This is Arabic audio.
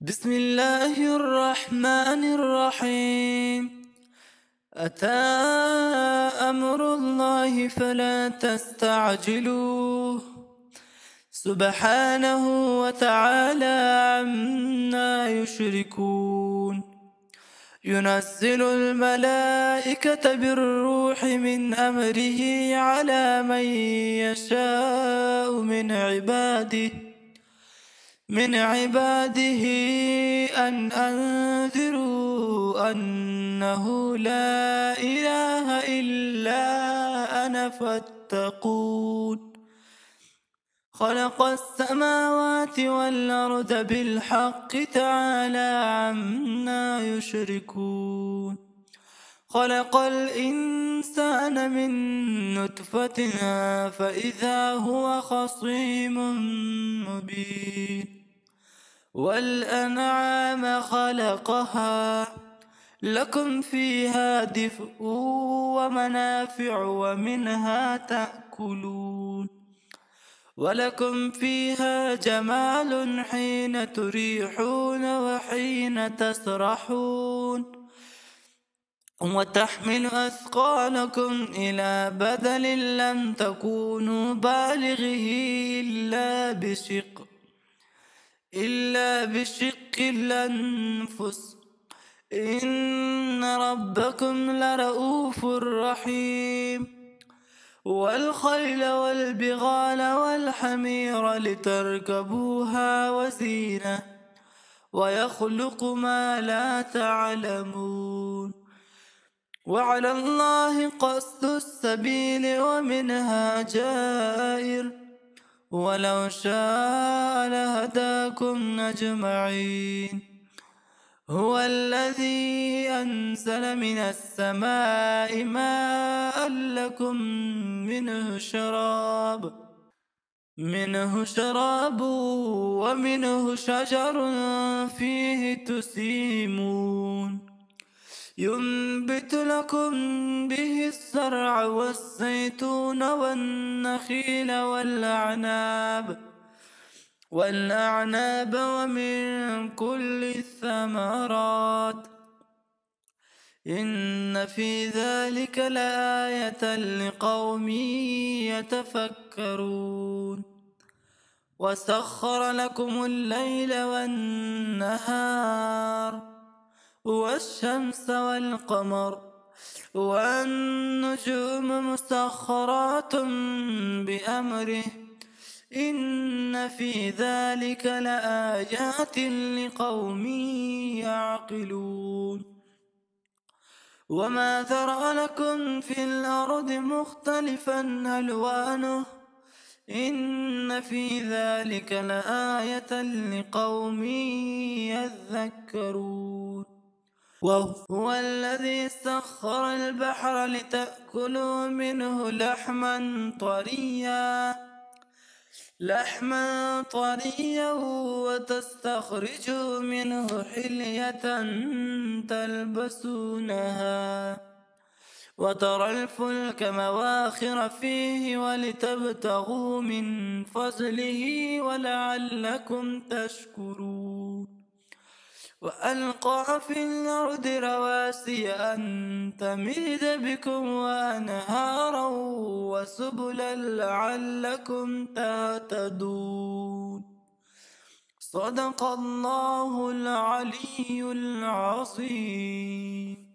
بسم الله الرحمن الرحيم. أتى أمر الله فلا تستعجلوه سبحانه وتعالى عما يشركون. ينزل الملائكة بالروح من أمره على من يشاء من عباده أن أنذروا أنه لا إله إلا أنا فاتقون. خلق السماوات والأرض بالحق تعالى عما يشركون. خلق الإنسان من نطفة فإذا هو خصيم مبين. والأنعام خلقها لكم فيها دفء ومنافع ومنها تأكلون. ولكم فيها جمال حين تريحون وحين تسرحون. وتحمل أثقالكم إلى بلد لم تكونوا بالغه إلا بشق الأنفس إن ربكم لرؤوف رحيم. والخيل والبغال والحمير لتركبوها وزينة ويخلق ما لا تعلمون. وعلى الله قصد السبيل ومنها جائر ولو شاء لهداكم أجمعين. هو الذي أنزل من السماء ماء لكم منه شراب ومنه شجر فيه تسيمون. ينبت لكم به الزرع والزيتون والنخيل والأعناب ومن كل الثمرات إن في ذلك لآية لقوم يتفكرون. وسخر لكم الليل والنهار والشمس والقمر والنجوم مسخرات بأمره إن في ذلك لآيات لقوم يعقلون. وما ذرأ لكم في الأرض مختلفا ألوانه إن في ذلك لآية لقوم يذكرون. وهو الذي سخر البحر لتأكلوا منه لحما طريا وتستخرجوا منه حلية تلبسونها وترى الفلك مواخر فيه ولتبتغوا من فضله ولعلكم تشكرون. وألقى في الأرض رواسي أن تميد بكم وأنهارا وسبلا لعلكم تهتدون. صدق الله العلي العظيم.